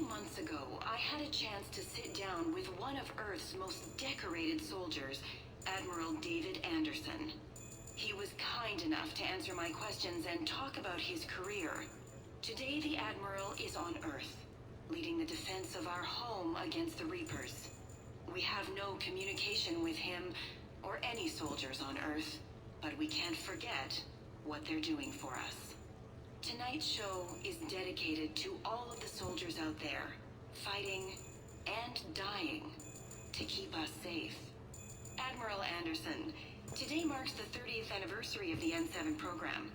months ago, I had a chance to sit down with one of Earth's most decorated soldiers, Admiral David Anderson. He was kind enough to answer my questions and talk about his career. Today, the Admiral is on Earth, leading the defense of our home against the Reapers. We have no communication with him or any soldiers on Earth, but we can't forget what they're doing for us. Tonight's show is dedicated to all of the soldiers out there, fighting and dying to keep us safe. Admiral Anderson, today marks the 30th anniversary of the N7 program.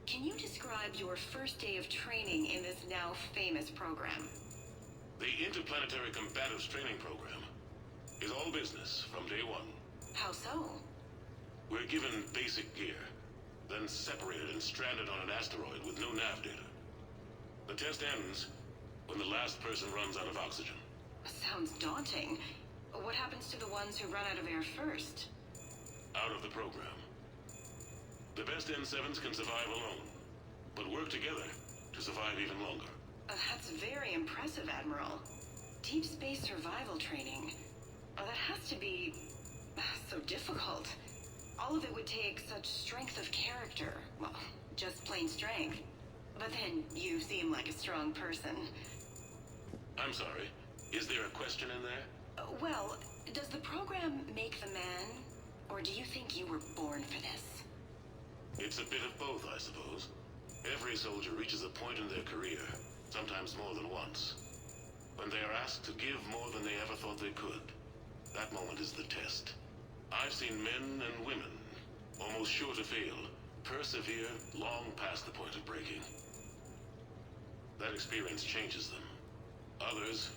Can you describe your first day of training in this now famous program? The Interplanetary Combatives Training Program is all business from day one. How so? We're given basic gear, then separated and stranded on an asteroid with no nav data. The test ends when the last person runs out of oxygen. Sounds daunting. What happens to the ones who run out of air first? Out of the program. The best N7s can survive alone, but work together to survive even longer. That's very impressive, Admiral. Deep space survival training. That has to be so difficult. All of it would take such strength of character. Well, just plain strength. But then, you seem like a strong person. I'm sorry, is there a question in there? Well, does the program make the man? Or do you think you were born for this? It's a bit of both, I suppose. Every soldier reaches a point in their career, sometimes more than once, when they are asked to give more than they ever thought they could. That moment is the test. I've seen men and women, almost sure to fail, persevere long past the point of breaking. That experience changes them. Others,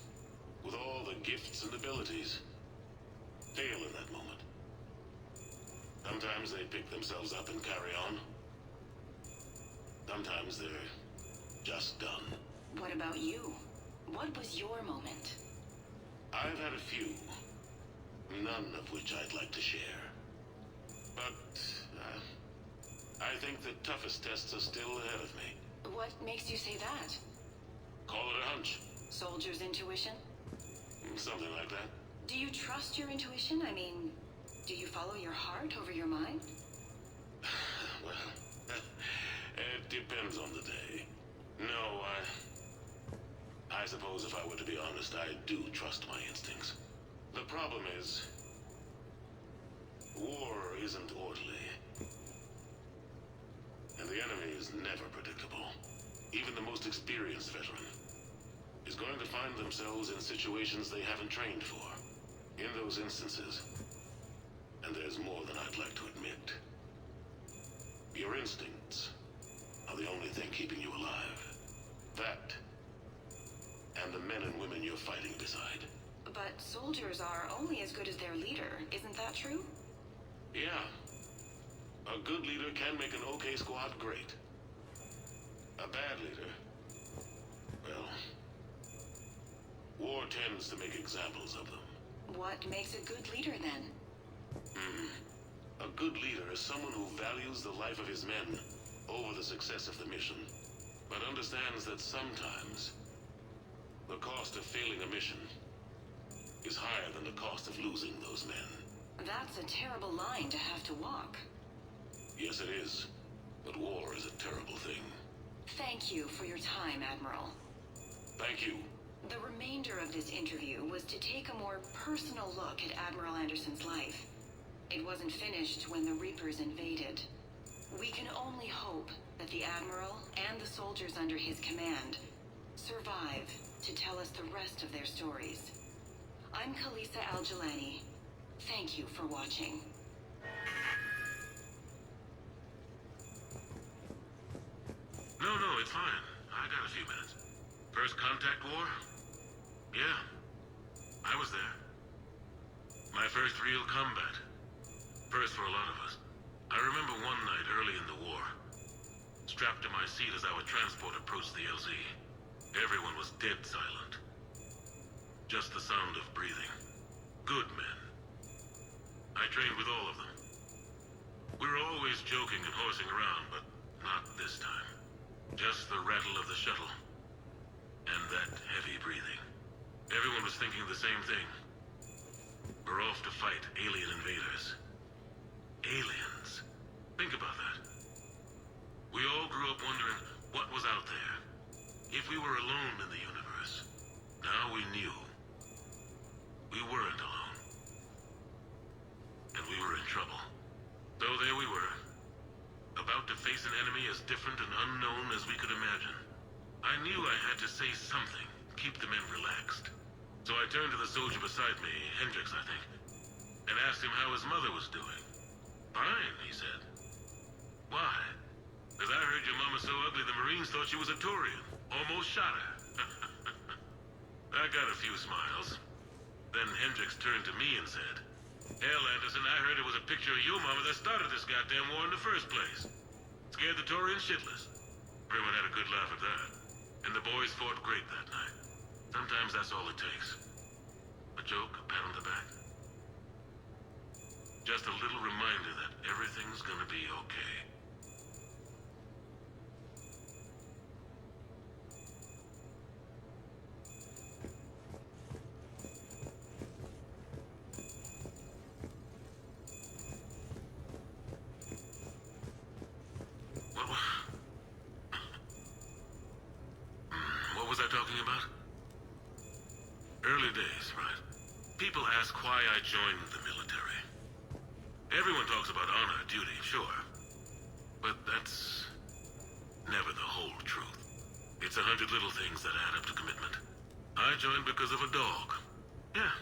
with all the gifts and abilities, fail in that moment. Sometimes they pick themselves up and carry on. Sometimes they're just done. What about you? What was your moment? I've had a few, none of which I'd like to share. But, I think the toughest tests are still ahead of me. What makes you say that? Call it a hunch. Soldier's intuition? Something like that. Do you trust your intuition? I mean, do you follow your heart over your mind? Well, it depends on the day. No, I suppose if I were to be honest, I do trust my instincts. The problem is, war isn't orderly. And the enemy is never predictable. Even the most experienced veteran is going to find themselves in situations they haven't trained for. In those instances, and there's more than I'd like to admit, your instincts are the only thing keeping you alive. That, and the men and women you're fighting beside. But soldiers are only as good as their leader, isn't that true? Yeah. A good leader can make an okay squad great. A bad leader, well, war tends to make examples of them. What makes a good leader, then? A good leader is someone who values the life of his men over the success of the mission, but understands that sometimes the cost of failing a mission is higher than the cost of losing those men. That's a terrible line to have to walk. Yes, it is. But war is a terrible thing. Thank you for your time, Admiral. Thank you. The remainder of this interview was to take a more personal look at Admiral Anderson's life. It wasn't finished when the Reapers invaded. We can only hope that the Admiral and the soldiers under his command survive to tell us the rest of their stories. I'm Kalisa Al-Jalani. Thank you for watching. No, it's fine. I got a few minutes. First contact war? Yeah. I was there. My first real combat. First for a lot of us. I remember one night early in the war. Strapped to my seat as our transport approached the LZ. Everyone was dead silent. Just the sound of breathing. Good men. I trained with all of them. We were always joking and horsing around, but not this time. Just the rattle of the shuttle. And that heavy breathing. Everyone was thinking the same thing. We're off to fight alien invaders. Aliens. Think about that. We all grew up wondering what was out there. If we were alone in the universe. Now we knew. We weren't alone. And we were in trouble. So there we were. About to face an enemy as different and unknown as we could imagine. I knew I had to say something, keep the men relaxed. So I turned to the soldier beside me, Hendricks, I think, and asked him how his mother was doing. Fine, he said. Why? Because I heard your mama so ugly the Marines thought she was a Turian. Almost shot her. I got a few smiles. Then Hendricks turned to me and said, Hell, Anderson, I heard it was a picture of your mama that started this goddamn war in the first place. Scared the Turians shitless. Everyone had a good laugh at that. And the boys fought great that night. Sometimes that's all it takes. A joke, a pat on the back. Just a little reminder that everything's gonna be okay. What was I talking about? Early days, right? People ask why I joined the military. Everyone talks about honor, duty, sure. But that's never the whole truth. It's 100 little things that add up to commitment. I joined because of a dog. Yeah,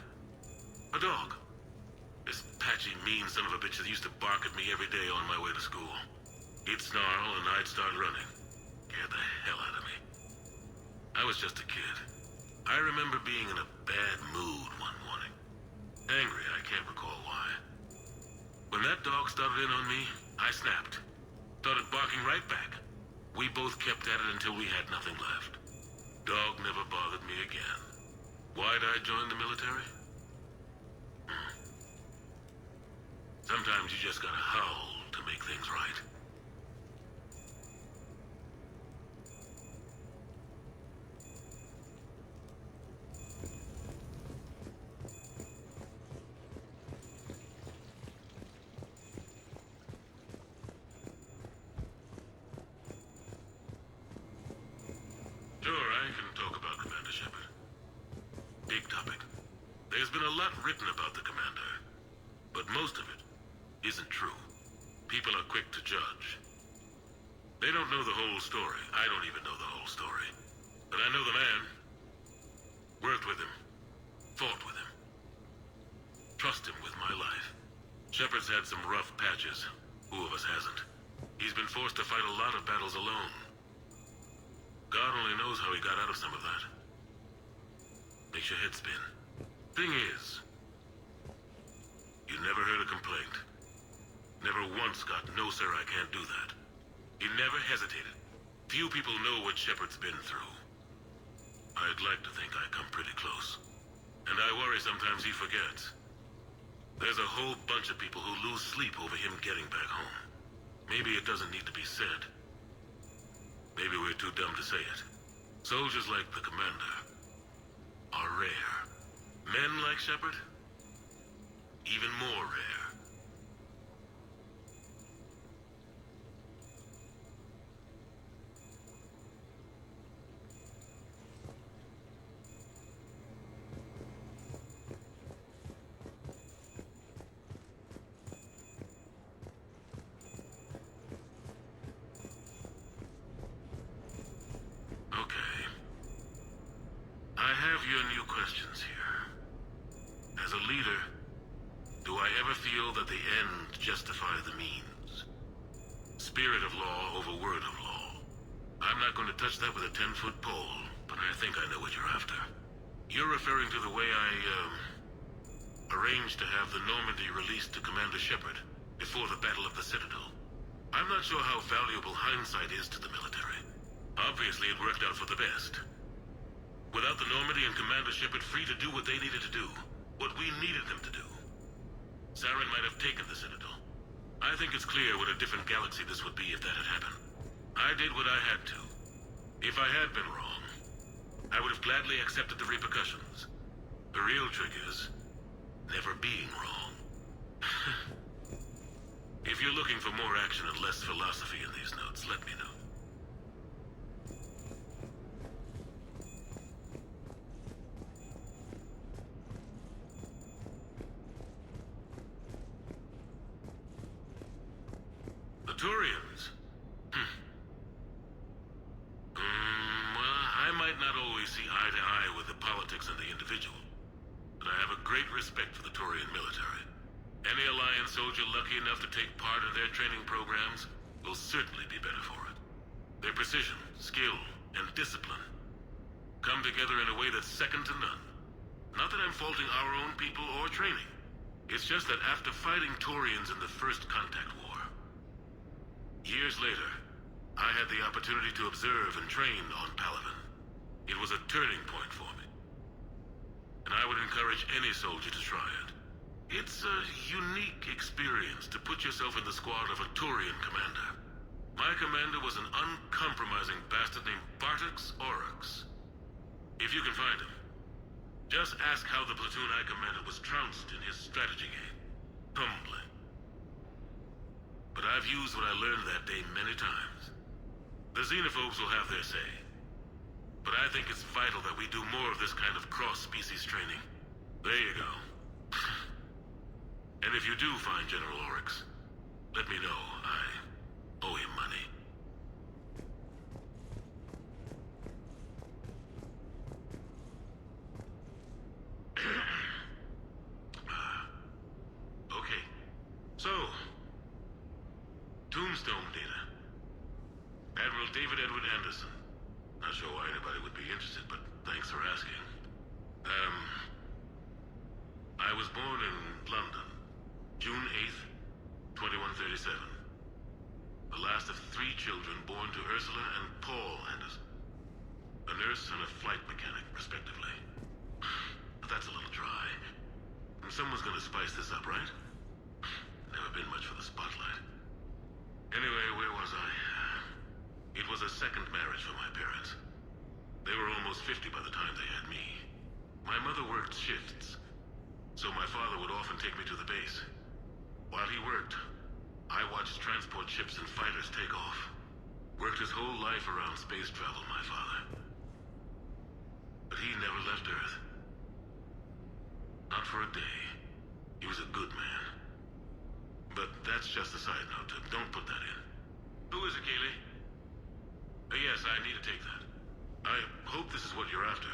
a dog. This patchy, mean son of a bitch that used to bark at me every day on my way to school. He'd snarl and I'd start running. Scared the hell out of me. I was just a kid. I remember being in a bad mood one morning. Angry, I can't recall why. When that dog started in on me, I snapped. Started barking right back. We both kept at it until we had nothing left. Dog never bothered me again. Why'd I join the military? Sometimes you just gotta howl to make things right. Sure, I can talk about Commander Shepard. Big topic. There's been a lot written about the Commander, but most of it isn't true. People are quick to judge. They don't know the whole story. I don't even know the whole story. But I know the man. Worked with him. Fought with him. Trust him with my life. Shepard's had some rough patches. Who of us hasn't? He's been forced to fight a lot of battles alone. God only knows how he got out of some of that. Makes your head spin. Thing is, you never heard a complaint. Never once got, no sir, I can't do that. He never hesitated. Few people know what Shepard's been through. I'd like to think I come pretty close. And I worry sometimes he forgets. There's a whole bunch of people who lose sleep over him getting back home. Maybe it doesn't need to be said. Maybe we're too dumb to say it. Soldiers like the Commander are rare. Men like Shepard, even more rare. Okay. I have your new questions here. As a leader, do I ever feel that the end justify the means? Spirit of law over word of law. I'm not going to touch that with a 10-foot pole, but I think I know what you're after. You're referring to the way I, arranged to have the Normandy released to Commander Shepard before the Battle of the Citadel. I'm not sure how valuable hindsight is to the military. Obviously, it worked out for the best. Without the Normandy and Commander Shepard free to do what they needed to do, what we needed them to do, Saren might have taken the Citadel. I think it's clear what a different galaxy this would be if that had happened. I did what I had to. If I had been wrong, I would have gladly accepted the repercussions. The real trick is never being wrong. If you're looking for more action and less philosophy in these notes, let me know. The Turians? Well, I might not always see eye to eye with the politics and the individual, but I have a great respect for the Turian military. Any Alliance soldier lucky enough to take part in their training programs will certainly be better for it. Their precision, skill, and discipline come together in a way that's second to none. Not that I'm faulting our own people or training. It's just that after fighting Turians in the First Contact War, years later, I had the opportunity to observe and train on Palaven. It was a turning point for me. And I would encourage any soldier to try it. It's a unique experience to put yourself in the squad of a Turian commander. My commander was an uncompromising bastard named Bartix Oryx. If you can find him, just ask how the platoon I commanded was trounced in his strategy game. Humbling. But I've used what I learned that day many times. The xenophobes will have their say. But I think it's vital that we do more of this kind of cross-species training. There you go. And if you do find General Oryx, let me know. I owe him money. Okay. So, Tombstone data. Admiral David Edward Anderson. Not sure why anybody would be interested, but thanks for asking. I was born in London, June 8th, 2137. The last of 3 children born to Ursula and Paul Anderson. A nurse and a flight mechanic, respectively. But that's a little dry. Someone's gonna spice this up, right? Never been much for the spotlight. Anyway, where was I? It was a second marriage for my parents. They were almost 50 by the time they had me. My mother worked shifts, so my father would often take me to the base. While he worked, I watched transport ships and fighters take off. Worked his whole life around space travel, my father. But he never left Earth. Not for a day. He was a good man. But that's just a side note. Don't put that in. Who is it, Kaylee? Yes, I need to take that. I hope this is what you're after.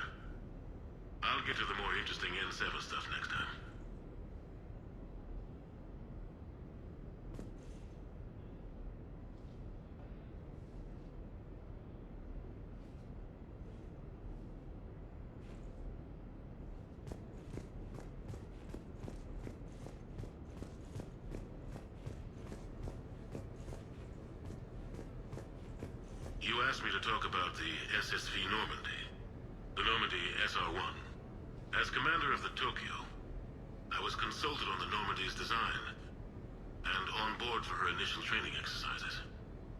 I'll get to the more interesting N7 stuff next time. You asked me to talk about the SSV Normandy. The Normandy SR-1. As commander of the Tokyo, I was consulted on the Normandy's design, and on board for her initial training exercises.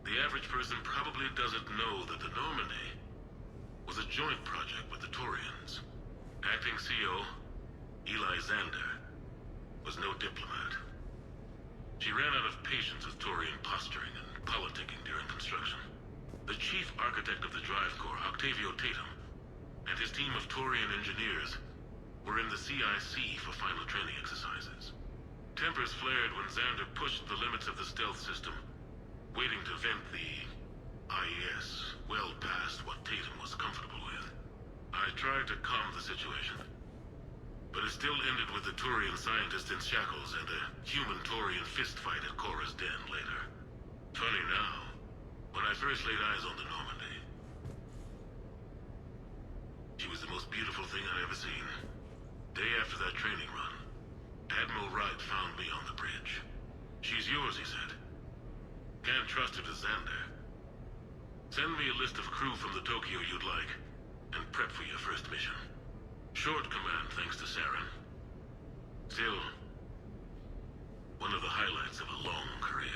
The average person probably doesn't know that the Normandy was a joint project with the Turians. Acting CO, Eli Xander, was no diplomat. She ran out of patience with Turian posturing and politicking during construction. The chief architect of the Drive Corps, Octavio Tatum, and his team of Turian engineers were in the CIC for final training exercises. Tempers flared when Xander pushed the limits of the stealth system, waiting to vent the IES well past what Tatum was comfortable with. I tried to calm the situation, but it still ended with the Turian scientist in shackles and a human-Turian fistfight at Korra's den later. Funny now, when I first laid eyes on the Normandy, she was the most beautiful thing I'd ever seen. Day after that training run, Admiral Wright found me on the bridge. She's yours, he said. Can't trust her to Xander. Send me a list of crew from the Tokyo you'd like, and prep for your first mission. Short command thanks to Saren. Still, one of the highlights of a long career.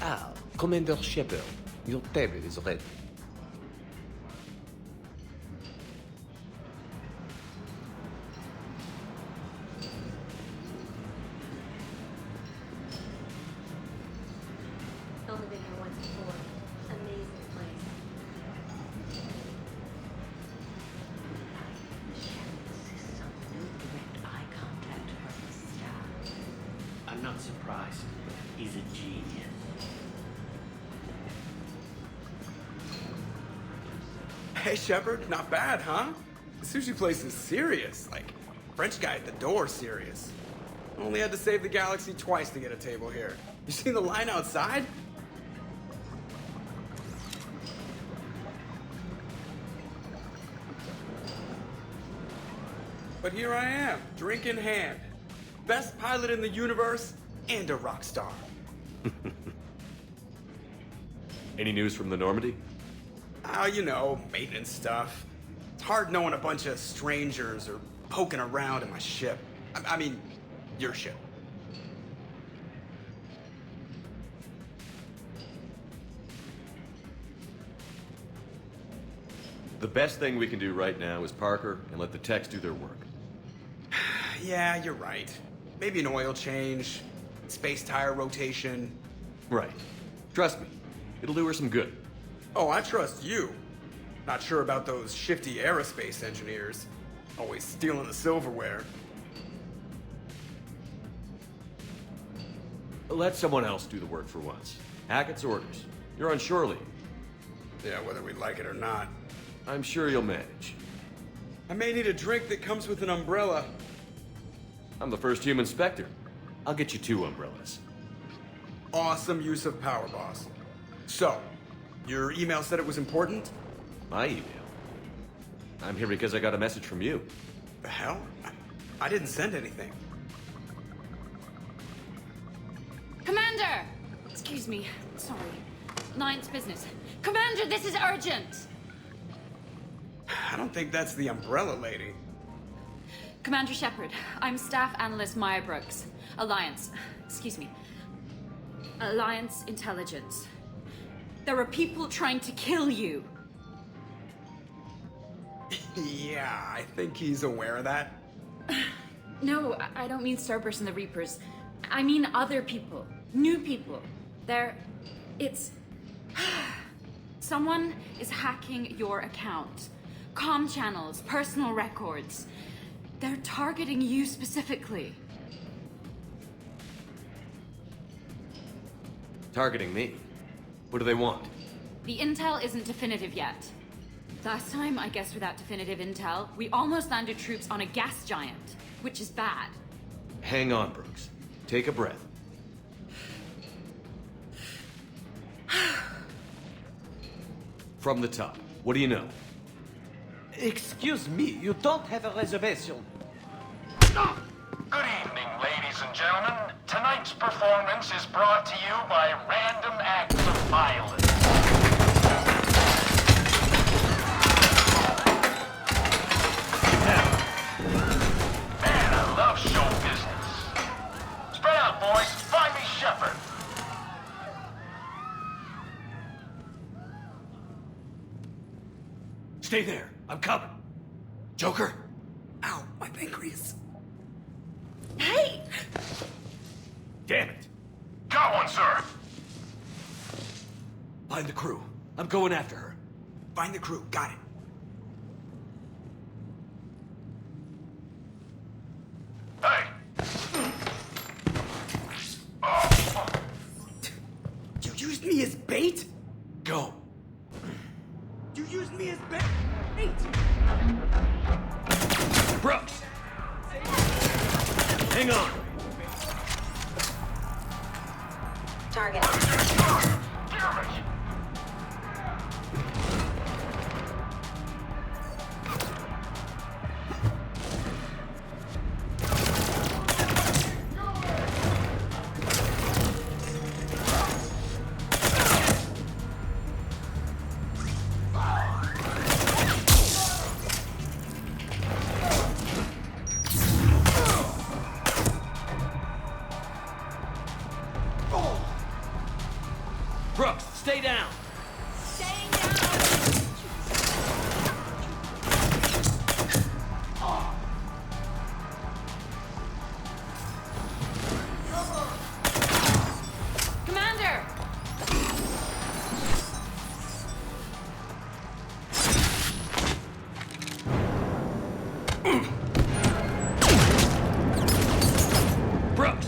Ah, Commander Shepard, your table is ready. Only been here once before. Amazing place. Shepard insists on no direct eye contact from the staff. I'm not surprised. He's a genius. Hey, Shepard, not bad, huh? The sushi place is serious. Like, French guy at the door serious. Only had to save the galaxy twice to get a table here. You seen the line outside? But here I am, drink in hand. Best pilot in the universe and a rock star. Any news from the Normandy? Oh, you know, maintenance stuff. It's hard knowing a bunch of strangers or poking around in my ship. I mean, your ship. The best thing we can do right now is park her and let the techs do their work. Yeah, you're right. Maybe an oil change, space tire rotation. Right. Trust me, it'll do her some good. Oh, I trust you. Not sure about those shifty aerospace engineers. Always stealing the silverware. Let someone else do the work for once. Hackett's orders. You're on shore leave. Yeah, whether we like it or not. I'm sure you'll manage. I may need a drink that comes with an umbrella. I'm the first human Spectre. I'll get you 2 umbrellas. Awesome use of power, boss. So, your email said it was important? My email. I'm here because I got a message from you. The hell? I didn't send anything. Commander! Excuse me. Sorry. Ninth business. Commander, this is urgent! I don't think that's the umbrella lady. Commander Shepard, I'm Staff Analyst Maya Brooks. Alliance. Excuse me. Alliance Intelligence. There are people trying to kill you. Yeah, I think he's aware of that. No, I don't mean Starburst and the Reapers. I mean other people. New people. It's... Someone is hacking your account. Comm channels, personal records. They're targeting you specifically. Targeting me? What do they want? The intel isn't definitive yet. Last time, I guess without definitive intel, we almost landed troops on a gas giant, which is bad. Hang on, Brooks. Take a breath. From the top, what do you know? Excuse me, you don't have a reservation. Good evening, ladies and gentlemen. Tonight's performance is brought to you by random acts of violence. Man, I love show business. Spread out, boys. Find me Shepard. Stay there. I'm coming. Joker? Ow, my pancreas. Hey! Damn it. Got one, sir. Find the crew. I'm going after her. Find the crew, got it. Hey. You used me as bait? Go. You used me as bait? Brooks! Hang on. Target. Damn it. Brooks, stay down! Staying down! Commander! Brooks!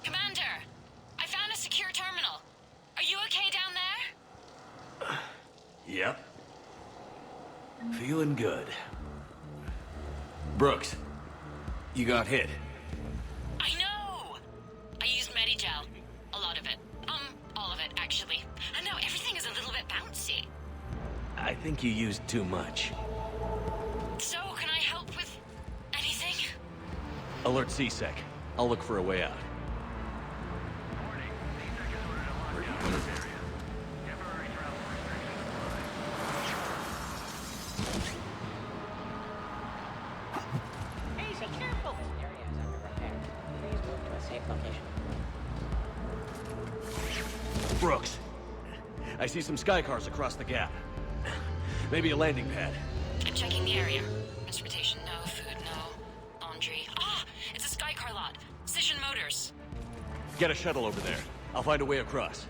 Commander! I found a secure terminal. Are you okay down there? Yep. Feeling good. Brooks, you got hit. I know! I used Medigel. A lot of it. All of it, actually. And now everything is a little bit bouncy. I think you used too much. So, can I help with anything? Alert C-Sec. I'll look for a way out. Hey, be careful! This area is under repair. Please move to a safe location. Brooks, I see some sky cars across the gap. Maybe a landing pad. I'm checking the area. Transportation, no. Food, no. Laundry. Ah! It's a Skycar lot. Cision Motors. Get a shuttle over there. I'll find a way across.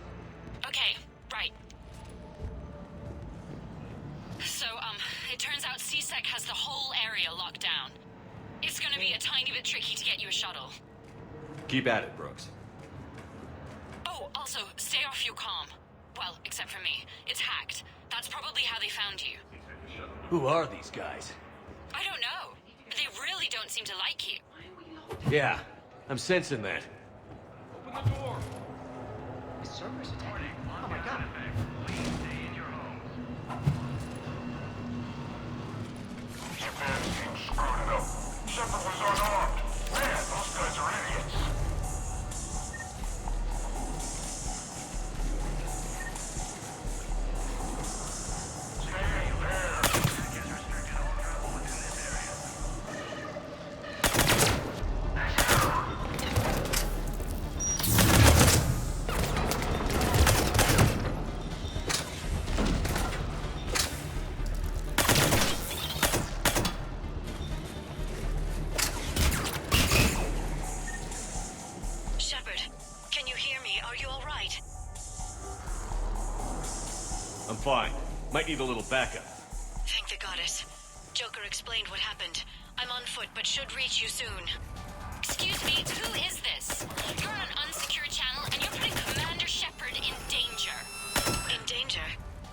Okay, right. So, it turns out C-Sec has the whole area locked down. It's gonna be a tiny bit tricky to get you a shuttle. Keep at it, Brooks. Oh, also, stay off your comm. Well, except for me. It's hacked. That's probably how they found you. Who are these guys? I don't know. But they really don't seem to like you. Yeah, I'm sensing that. The server's attacking. Oh my god. Japan's team screwed it up. Shepard was unarmed. Man, those guys are idiots. Stay there. Shepard, can you hear me? Are you all right? I'm fine. Might need a little backup. Thank the goddess. Joker explained what happened. I'm on foot, but should reach you soon. Excuse me, who is this? You're on an unsecured channel, and you're putting Commander Shepard in danger. In danger?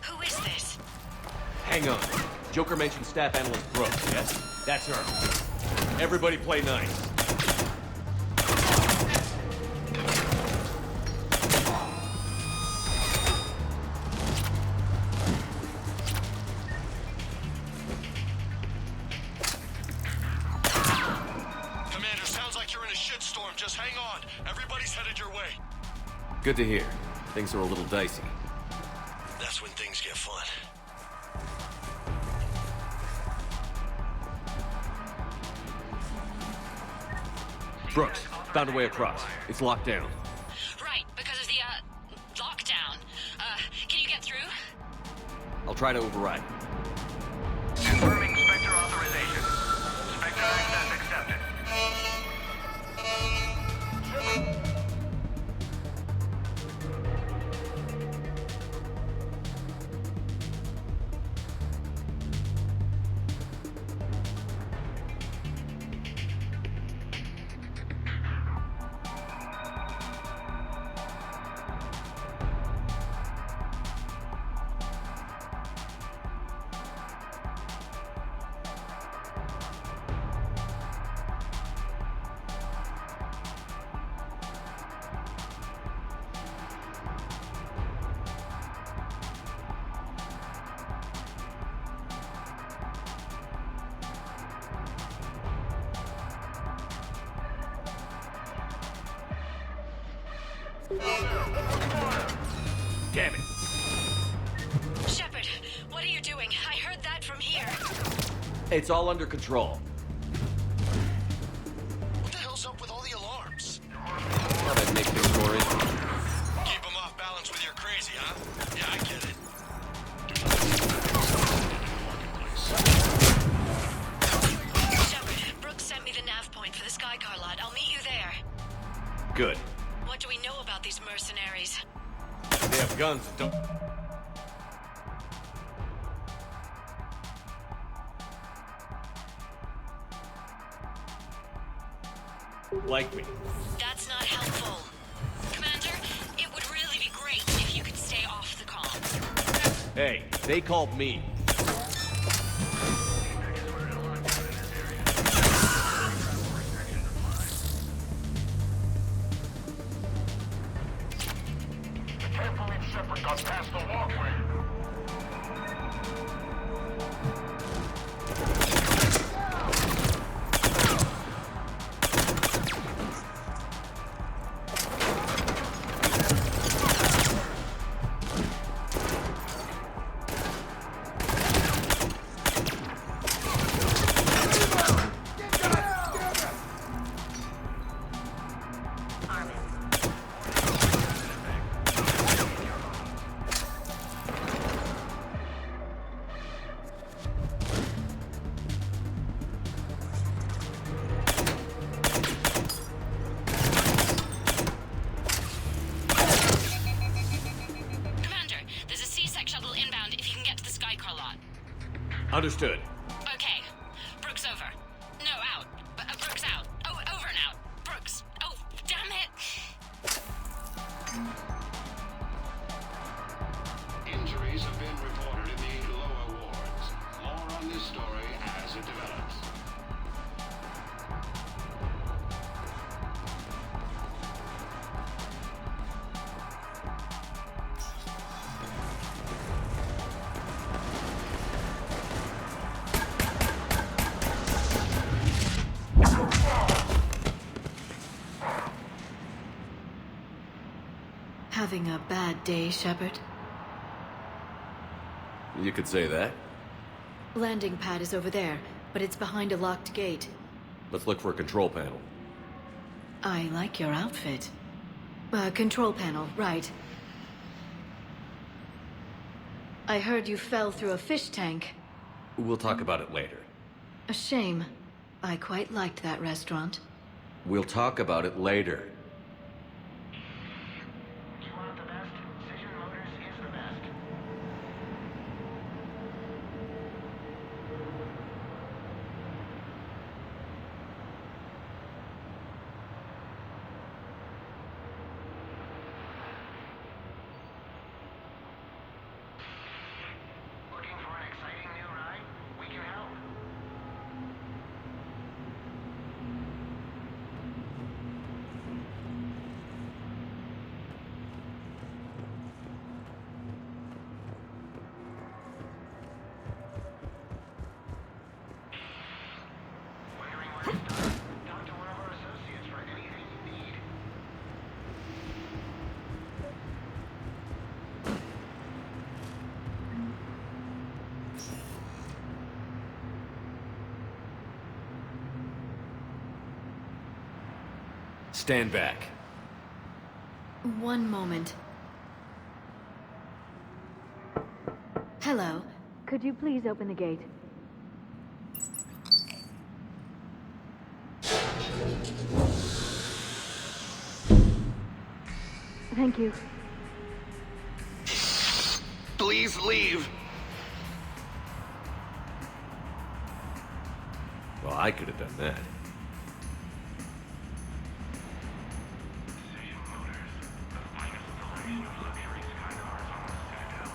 Who is this? Hang on. Joker mentioned staff analyst Brooks, yes? That's her. Everybody play nice. Commander, sounds like you're in a shitstorm. Just hang on. Everybody's headed your way. Good to hear. Things are a little dicey. That's when things get fun. Brooks, found a way across. It's locked down. Right, because of the, lockdown. Can you get through? I'll try to override. Confirming Spectre authorization. Spectre access accepted. Damn it. Shepard, what are you doing? I heard that from here. It's all under control. What the hell's up with all the alarms? Now that makes this more interesting. Keep them off balance with your crazy, huh? Yeah, I get it. Shepard, Brooks sent me the nav point for the Skycar lot. I'll meet you there. Good. What do we know about these mercenaries? They have guns that don't... like me. That's not helpful. Commander, it would really be great if you could stay off the comm. Hey, they called me. Can't believe Shepard got past the walkway. Understood. Okay. Brooks over. No, out. Brooks out. Oh, over and out. Brooks. Oh, damn it. Injuries have been reported in the lower wards. More on this story as it develops. Having a bad day, Shepard? You could say that. Landing pad is over there, but it's behind a locked gate. Let's look for a control panel. I like your outfit. Control panel, right. I heard you fell through a fish tank. We'll talk about it later. A shame. I quite liked that restaurant. We'll talk about it later. You want the best? Cision Motors is the best. Looking for an exciting new ride? We can help. Wondering what it's done? Talk to one of our associates for anything you need. Stand back. One moment. Hello. Could you please open the gate? Thank you. Please leave. Well, I could have done that. Cision Motors, the finest selection of luxury skydivers on the Citadel.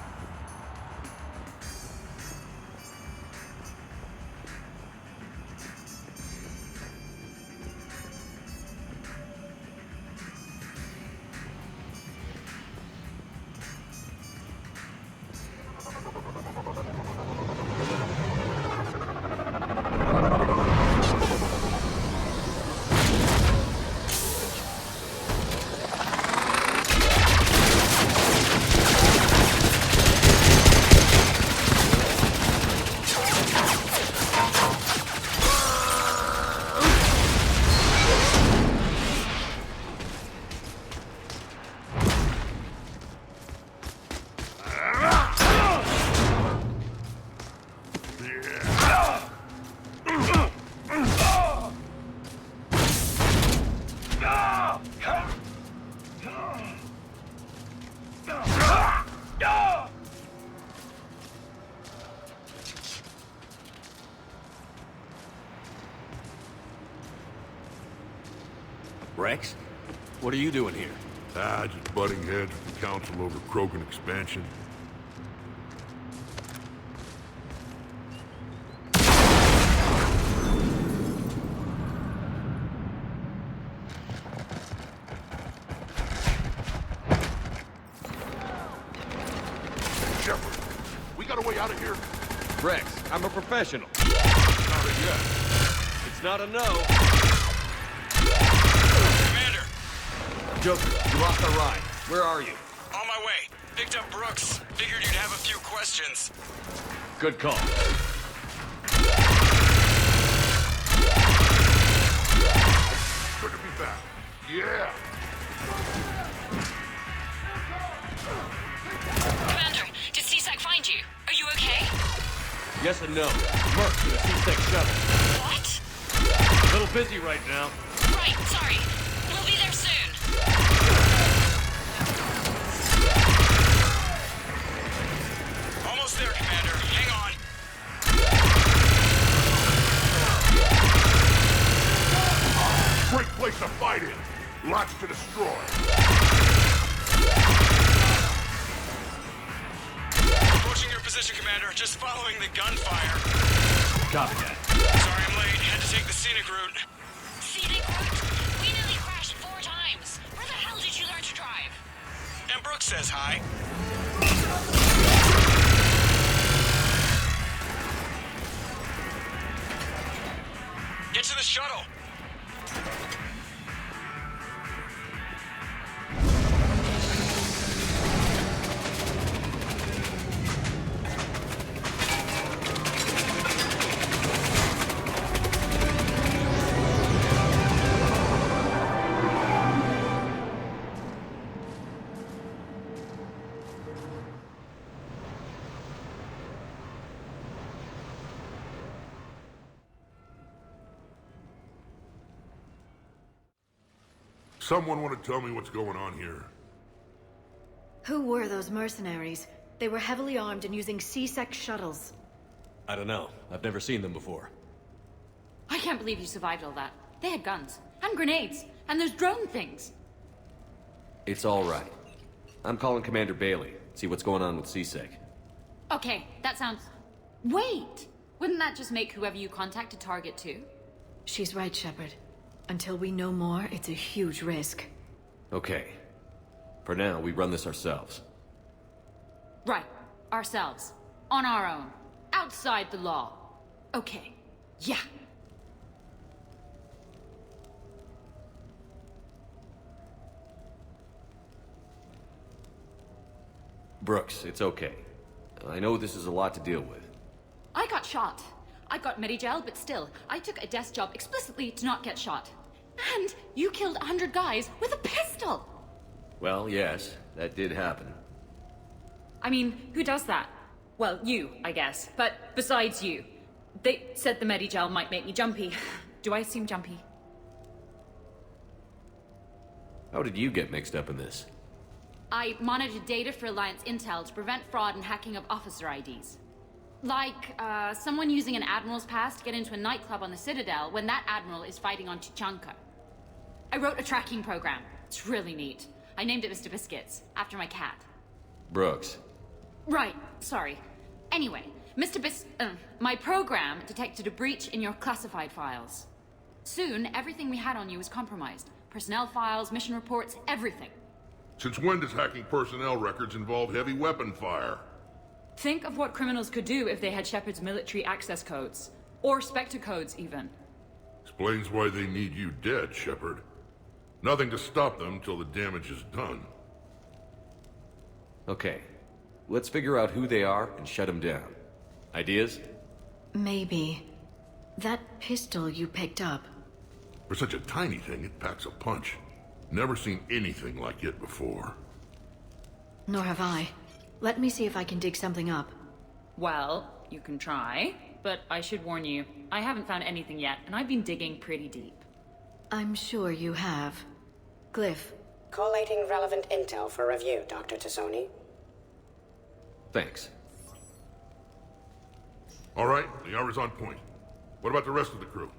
Rex? What are you doing here? Just butting heads with the Council over Krogan expansion. Shepard, we got a way out of here? Rex, I'm a professional. Not a yes. It's not a no. Commander! Joker, you lost our ride. Where are you? On my way. Picked up Brooks. Figured you'd have a few questions. Good call. Good to be back. Yeah. Commander, did CSAC find you? Are you okay? Yes and no. Merc's in a C-6 shuttle. What? A little busy right now. Right, sorry. We'll be there soon. Almost there, Commander. Hang on. Great place to fight in. Lots to destroy. Approaching your position, Commander. Just following the gunfire. Copy that. Sorry I'm late. Had to take the scenic route. Scenic route? We nearly crashed 4 times. Where the hell did you learn to drive? And Brooks says hi. Get to the shuttle. Someone want to tell me what's going on here? Who were those mercenaries? They were heavily armed and using C-Sec shuttles. I don't know. I've never seen them before. I can't believe you survived all that. They had guns, and grenades, and those drone things. It's all right. I'm calling Commander Bailey. See what's going on with CSEC. Okay, that sounds... Wait! Wouldn't that just make whoever you contact a target too? She's right, Shepard. Until we know more, it's a huge risk. Okay. For now, we run this ourselves. Right. Ourselves. On our own. Outside the law. Okay. Yeah. Brooks, it's okay. I know this is a lot to deal with. I got shot. I got Medigel, but still, I took a desk job explicitly to not get shot. And you killed 100 guys with a pistol! Well, yes, that did happen. I mean, who does that? Well, you, I guess. But besides you. They said the Medigel might make me jumpy. Do I seem jumpy? How did you get mixed up in this? I monitored data for Alliance intel to prevent fraud and hacking of officer IDs. Like, someone using an Admiral's pass to get into a nightclub on the Citadel when that Admiral is fighting on Tuchanka. I wrote a tracking program. It's really neat. I named it Mr. Biscuits, after my cat. Brooks. Right, sorry. Anyway, my program detected a breach in your classified files. Soon, everything we had on you was compromised. Personnel files, mission reports, everything. Since when does hacking personnel records involve heavy weapon fire? Think of what criminals could do if they had Shepard's military access codes. Or Spectre codes, even. Explains why they need you dead, Shepard. Nothing to stop them till the damage is done. Okay. Let's figure out who they are and shut them down. Ideas? Maybe. That pistol you picked up. For such a tiny thing, it packs a punch. Never seen anything like it before. Nor have I. Let me see if I can dig something up. Well, you can try, but I should warn you, I haven't found anything yet, and I've been digging pretty deep. I'm sure you have. Glyph. Collating relevant intel for review, Dr. Tassoni. Thanks. All right, the hour's on point. What about the rest of the crew?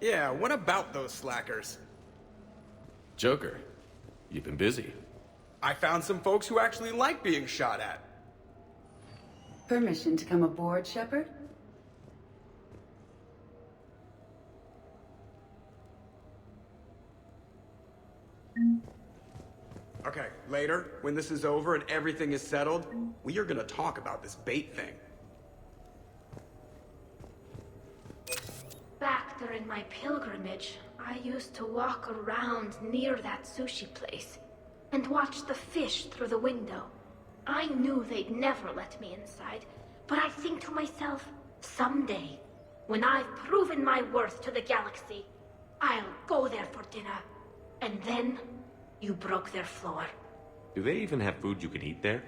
Yeah, what about those slackers? Joker, you've been busy. I found some folks who actually like being shot at. Permission to come aboard, Shepard? Okay, later, when this is over and everything is settled, we are gonna talk about this bait thing. Back during my pilgrimage, I used to walk around near that sushi place and watch the fish through the window. I knew they'd never let me inside, but I think to myself, someday, when I've proven my worth to the galaxy, I'll go there for dinner. And then, you broke their floor. Do they even have food you can eat there?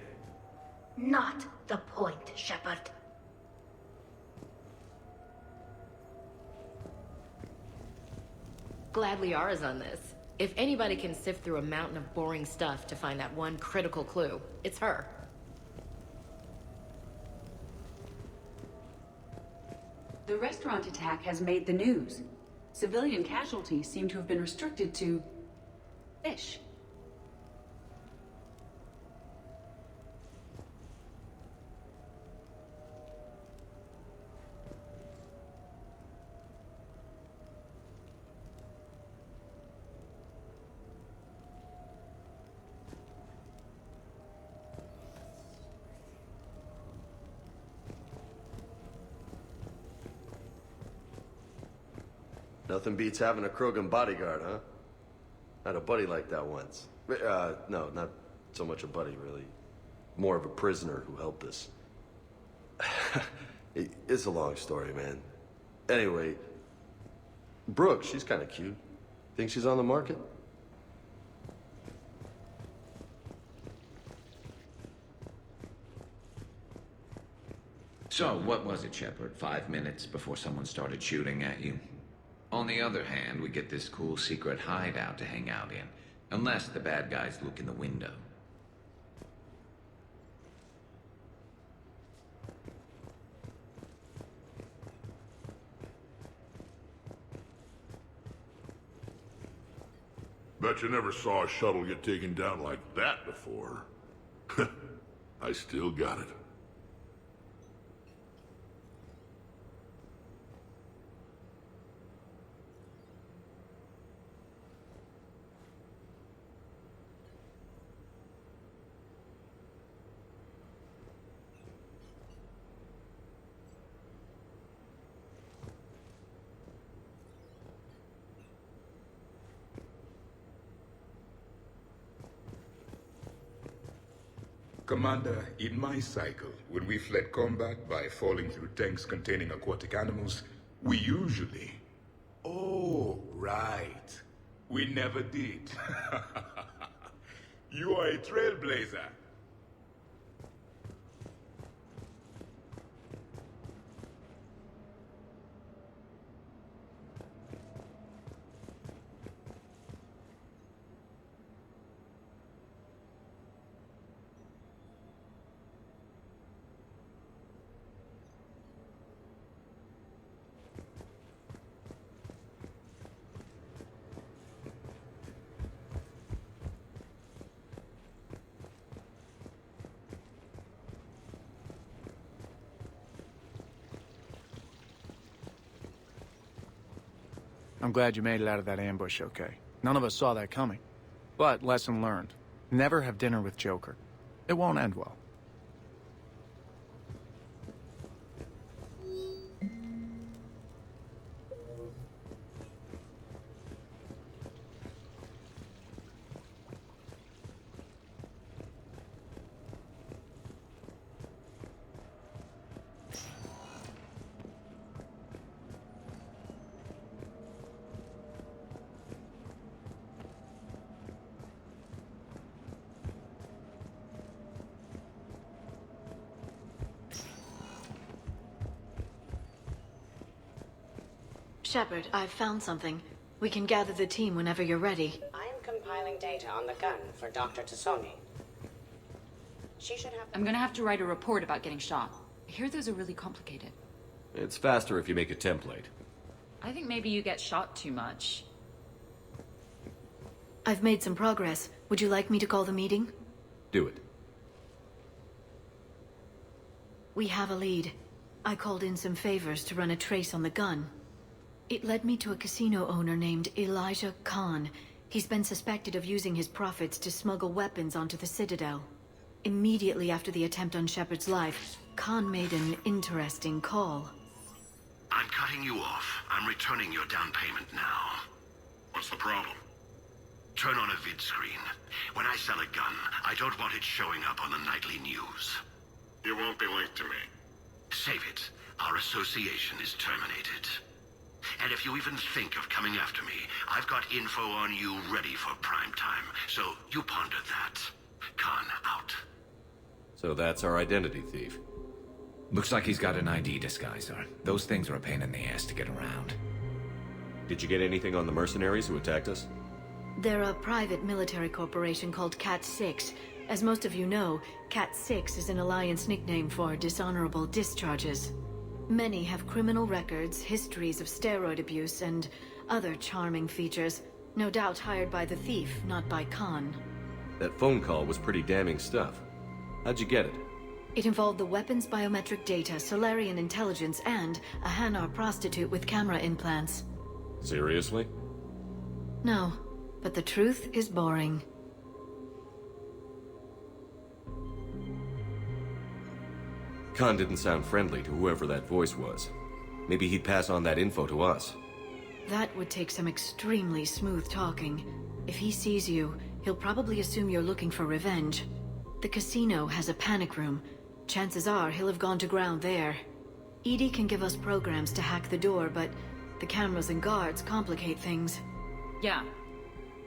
Not the point, Shepard. Glad Liara's on this. If anybody can sift through a mountain of boring stuff to find that one critical clue, it's her. The restaurant attack has made the news. Civilian casualties seem to have been restricted to fish. Nothing beats having a Krogan bodyguard, huh? I had a buddy like that once. No, not so much a buddy, really. More of a prisoner who helped us. It's a long story, man. Anyway, Brooke, she's kind of cute. Think she's on the market? So, what was it, Shepard? 5 minutes before someone started shooting at you? On the other hand, we get this cool secret hideout to hang out in. Unless the bad guys look in the window. Bet you never saw a shuttle get taken down like that before. I still got it. Commander, in my cycle, when we fled combat by falling through tanks containing aquatic animals, we usually... Oh, right. We never did. You are a trailblazer. I'm glad you made it out of that ambush okay. None of us saw that coming. But lesson learned. Never have dinner with Joker. It won't end well. Shepard, I've found something. We can gather the team whenever you're ready. I am compiling data on the gun for Dr. Tassoni. She should have... I'm gonna have to write a report about getting shot. I hear those are really complicated. It's faster if you make a template. I think maybe you get shot too much. I've made some progress. Would you like me to call the meeting? Do it. We have a lead. I called in some favors to run a trace on the gun. It led me to a casino owner named Elijah Khan. He's been suspected of using his profits to smuggle weapons onto the Citadel. Immediately after the attempt on Shepard's life, Khan made an interesting call. I'm cutting you off. I'm returning your down payment now. What's the problem? Turn on a vid screen. When I sell a gun, I don't want it showing up on the nightly news. You won't be linked to me. Save it. Our association is terminated. And if you even think of coming after me, I've got info on you ready for prime time. So you ponder that. Khan out. So that's our identity thief. Looks like he's got an ID disguiser. Those things are a pain in the ass to get around. Did you get anything on the mercenaries who attacked us? They're a private military corporation called Cat-6. As most of you know, Cat-6 is an Alliance nickname for dishonorable discharges. Many have criminal records, histories of steroid abuse, and other charming features. No doubt hired by the thief, not by Khan. That phone call was pretty damning stuff. How'd you get it? It involved the weapons biometric data, Solarian intelligence, and a Hanar prostitute with camera implants. Seriously? No, but the truth is boring. Khan didn't sound friendly to whoever that voice was. Maybe he'd pass on that info to us. That would take some extremely smooth talking. If he sees you, he'll probably assume you're looking for revenge. The casino has a panic room. Chances are he'll have gone to ground there. EDI can give us programs to hack the door, but the cameras and guards complicate things. Yeah.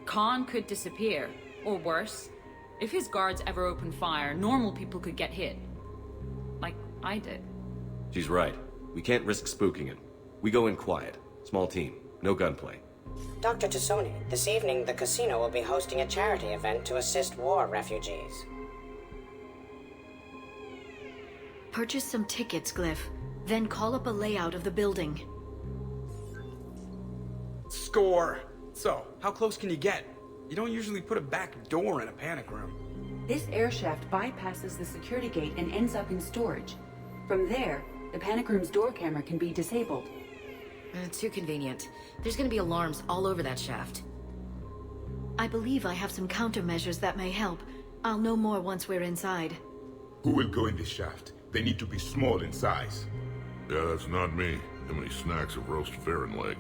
Khan could disappear. Or worse. If his guards ever open fire, normal people could get hit. Like I did. She's right. We can't risk spooking him. We go in quiet. Small team. No gunplay. Dr. Tassoni, this evening the casino will be hosting a charity event to assist war refugees. Purchase some tickets, Glyph. Then call up a layout of the building. Score! So, how close can you get? You don't usually put a back door in a panic room. This air shaft bypasses the security gate and ends up in storage. From there, the panic room's door camera can be disabled. Too convenient. There's gonna be alarms all over that shaft. I believe I have some countermeasures that may help. I'll know more once we're inside. Who will go in this shaft? They need to be small in size. Yeah, that's not me. How many snacks of roast Farron leg?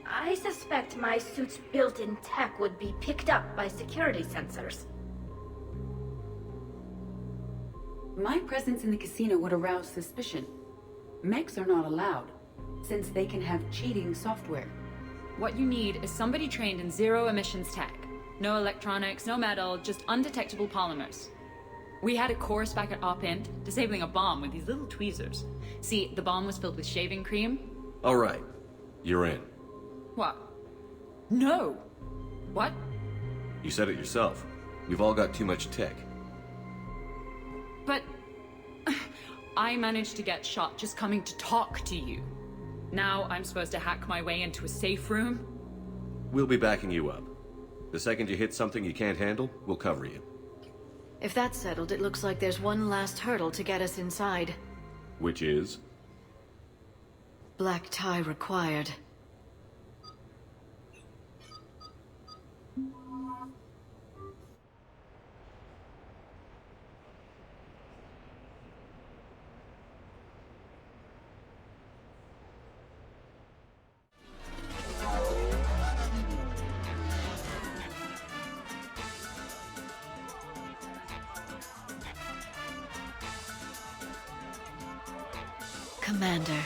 I suspect my suit's built-in tech would be picked up by security sensors. My presence in the casino would arouse suspicion. Mechs are not allowed, since they can have cheating software. What you need is somebody trained in zero emissions tech. No electronics, no metal, just undetectable polymers. We had a course back at Op-Int, disabling a bomb with these little tweezers. See, the bomb was filled with shaving cream. All right. You're in. What? No! What? You said it yourself. We've all got too much tech. But... I managed to get shot just coming to talk to you. Now I'm supposed to hack my way into a safe room? We'll be backing you up. The second you hit something you can't handle, we'll cover you. If that's settled, it looks like there's one last hurdle to get us inside. Which is? Black tie required. Commander,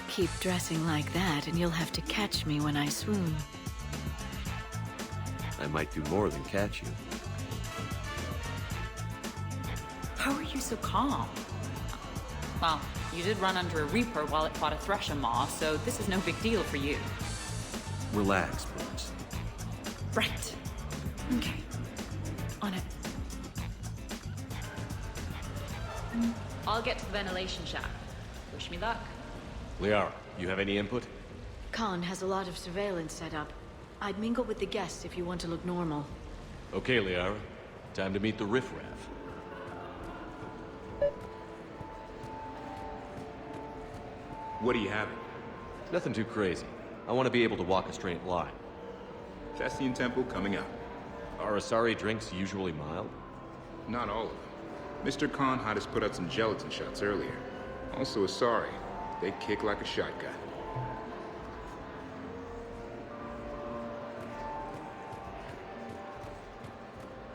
keep dressing like that and you'll have to catch me when I swoon. I might do more than catch you. How are you so calm? Well, you did run under a Reaper while it fought a Thresher Maw, so this is no big deal for you. Relax, Brooks. Right. Okay. On it. I'll get to the ventilation shaft. Wish me luck. Liara, you have any input? Khan has a lot of surveillance set up. I'd mingle with the guests if you want to look normal. Okay, Liara. Time to meet the riffraff. What are you having? Nothing too crazy. I want to be able to walk a straight line. Thessian Temple coming up. Are Asari drinks usually mild? Not all of them. Mr. Khan had us put out some gelatin shots earlier. Also Asari. They kick like a shotgun.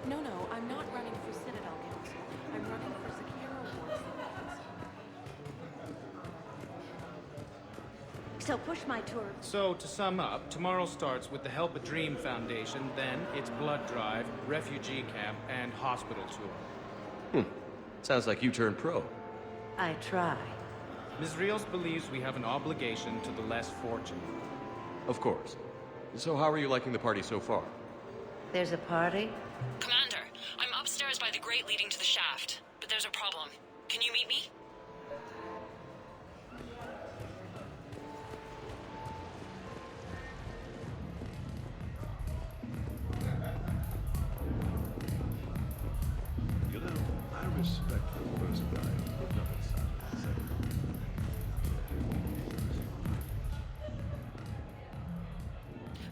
No, I'm not running for Citadel Council. I'm running for Zakiro Ward. So push my tour. So, to sum up, tomorrow starts with the Help a Dream Foundation, then it's blood drive, refugee camp, and hospital tour. Sounds like you turned pro. I try. Ms. Rios believes we have an obligation to the less fortunate. Of course. So how are you liking the party so far? There's a party? Commander, I'm upstairs by the grate leading to the shaft, but there's a problem. Can you meet me? You know, I respect the first guy who put up a sign.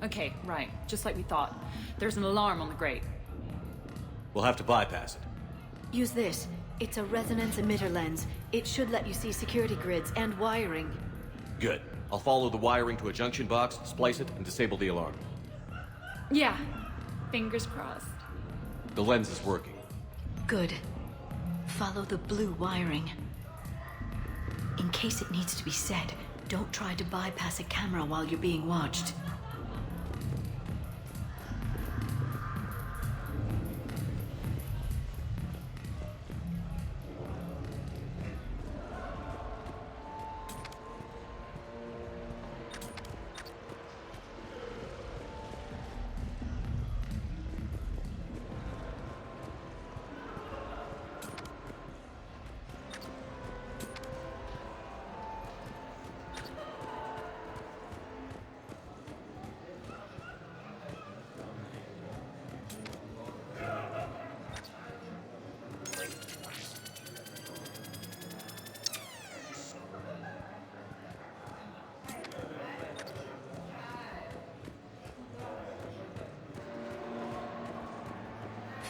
Okay, right. Just like we thought. There's an alarm on the grate. We'll have to bypass it. Use this. It's a resonance emitter lens. It should let you see security grids and wiring. Good. I'll follow the wiring to a junction box, splice it, and disable the alarm. Yeah. Fingers crossed. The lens is working. Good. Follow the blue wiring. In case it needs to be said, don't try to bypass a camera while you're being watched.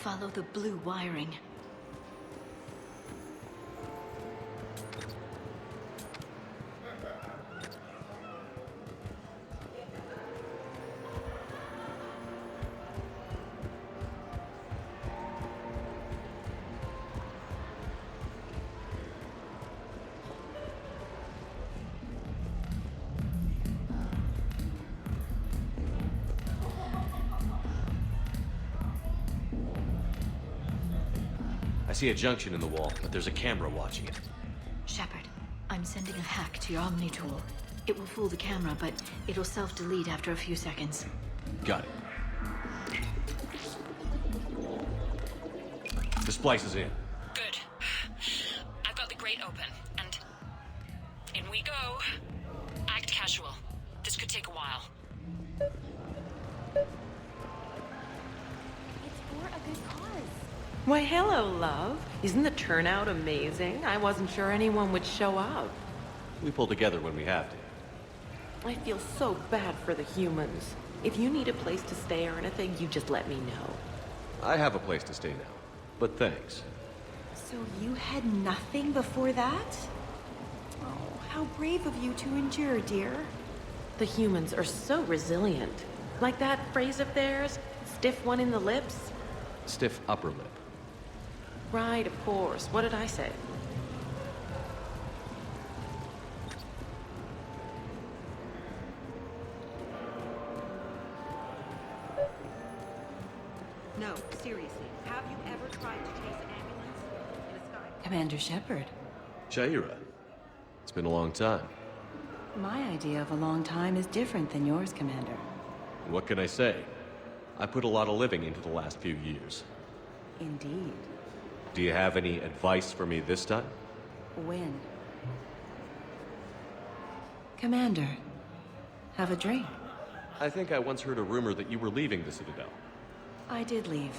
Follow the blue wiring. I see a junction in the wall, but there's a camera watching it. Shepard, I'm sending a hack to your Omni tool. It will fool the camera, but it'll self-delete after a few seconds. Got it. The splice is in. Good. I've got the grate open, and in we go. Act casual. This could take a while. It's for a good cause. Why, hello, love. Isn't the turnout amazing? I wasn't sure anyone would show up. We pull together when we have to. I feel so bad for the humans. If you need a place to stay or anything, you just let me know. I have a place to stay now, but thanks. So you had nothing before that? Oh, how brave of you to endure, dear. The humans are so resilient. Like that phrase of theirs, stiff one in the lips? Stiff upper lip. Right, of course. What did I say? No, seriously. Have you ever tried to chase an ambulance in a sky? Commander Shepard. Shaira. It's been a long time. My idea of a long time is different than yours, Commander. What can I say? I put a lot of living into the last few years. Indeed. Do you have any advice for me this time? When? Commander, have a drink. I think I once heard a rumor that you were leaving the Citadel. I did leave.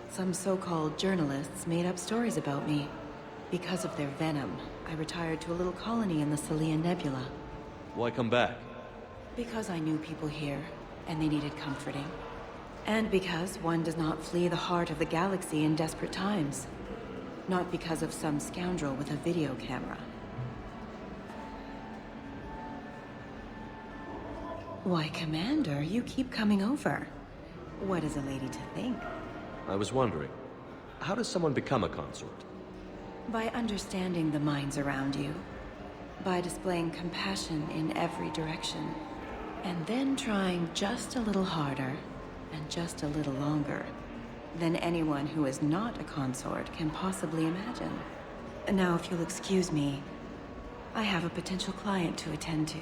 Some so-called journalists made up stories about me. Because of their venom, I retired to a little colony in the Celia Nebula. Why come back? Because I knew people here, and they needed comforting. And because one does not flee the heart of the galaxy in desperate times. Not because of some scoundrel with a video camera. Why, Commander, you keep coming over. What is a lady to think? I was wondering, how does someone become a consort? By understanding the minds around you. By displaying compassion in every direction. And then trying just a little harder, and just a little longer, than anyone who is not a consort can possibly imagine. Now, if you'll excuse me, I have a potential client to attend to.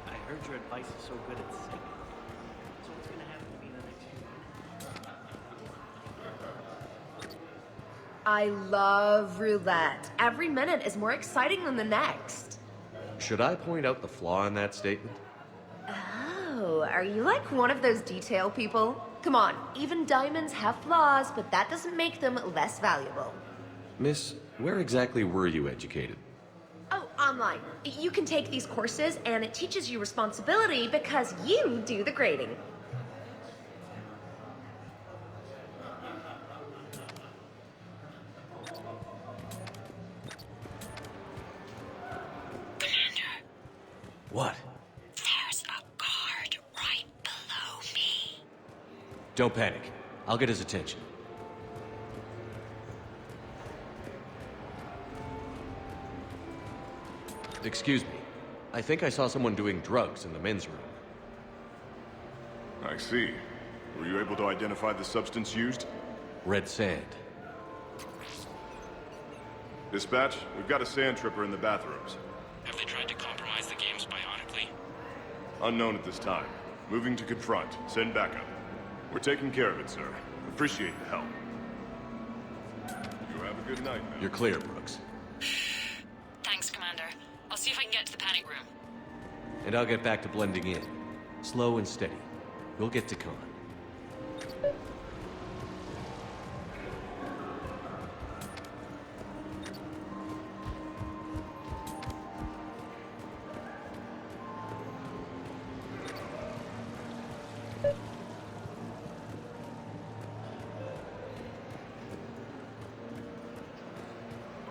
I heard your advice is so good at singing. So what's gonna happen to me in the next few minutes? I love roulette. Every minute is more exciting than the next. Should I point out the flaw in that statement? Oh, are you like one of those detail people? Come on, even diamonds have flaws, but that doesn't make them less valuable. Miss, where exactly were you educated? Oh, online. You can take these courses, and it teaches you responsibility because you do the grading. What? There's a guard right below me. Don't panic. I'll get his attention. Excuse me. I think I saw someone doing drugs in the men's room. I see. Were you able to identify the substance used? Red sand. Dispatch, we've got a sand tripper in the bathrooms. Have they tried to compromise the games bionically? Unknown at this time. Moving to confront. Send backup. We're taking care of it, sir. Appreciate the help. You have a good night, man. You're clear, Brooks. Thanks, Commander. I'll see if I can get to the panic room. And I'll get back to blending in. Slow and steady. We'll get to Khan.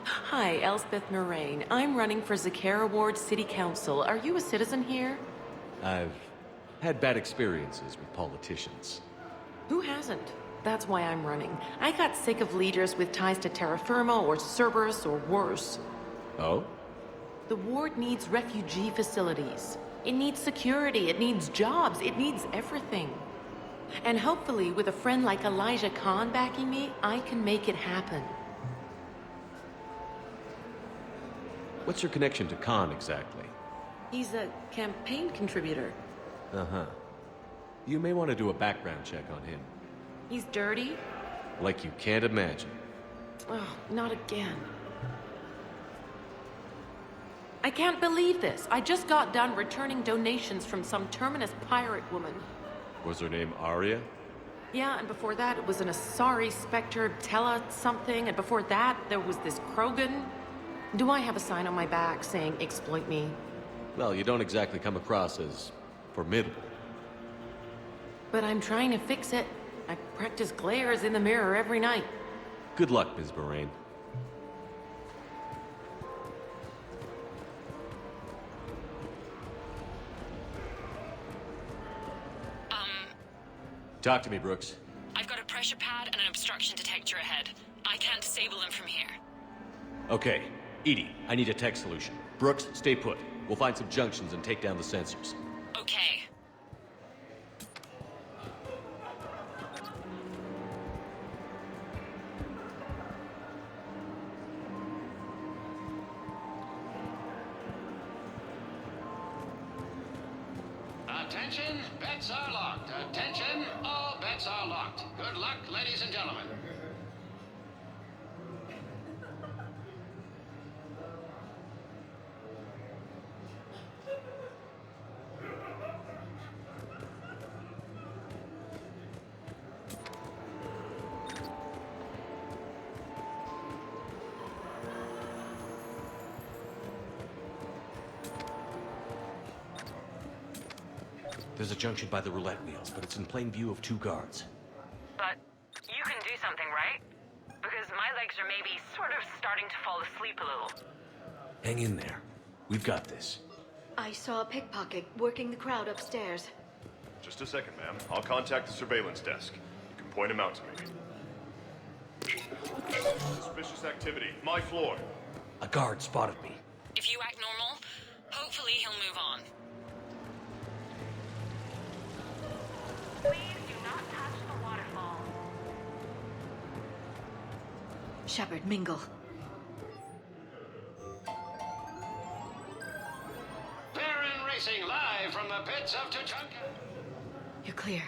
Hi, Elspeth Moraine. I'm running for Zakara Ward City Council. Are you a citizen here? I've had bad experiences with politicians. Who hasn't? That's why I'm running. I got sick of leaders with ties to terra firma or Cerberus or worse. Oh? The ward needs refugee facilities. It needs security, it needs jobs, it needs everything. And hopefully, with a friend like Elijah Khan backing me, I can make it happen. What's your connection to Khan exactly? He's a campaign contributor. Uh-huh. You may want to do a background check on him. He's dirty? Like you can't imagine. Oh, not again. I can't believe this. I just got done returning donations from some terminus pirate woman. Was her name Arya? Yeah, and before that it was an Asari Spectre, Tella something, and before that there was this Krogan. Do I have a sign on my back saying exploit me? Well, you don't exactly come across as formidable. But I'm trying to fix it. I practice glares in the mirror every night. Good luck, Ms. Moraine. Talk to me, Brooks. I've got a pressure pad and an obstruction detector ahead. I can't disable them from here. Okay. Edie, I need a tech solution. Brooks, stay put. We'll find some junctions and take down the sensors. Okay. Attention, bets are locked. Attention, all bets are locked. Good luck, ladies and gentlemen. There's a junction by the roulette wheels, but it's in plain view of 2 guards. But you can do something, right? Because my legs are maybe sort of starting to fall asleep a little. Hang in there. We've got this. I saw a pickpocket working the crowd upstairs. Just a second, ma'am. I'll contact the surveillance desk. You can point him out to me. Suspicious activity. My floor. A guard spotted me. If you act normal, hopefully he'll move on. Please do not touch the waterfall. Shepard, mingle. Baron Racing live from the pits of Tuchanka. You're clear.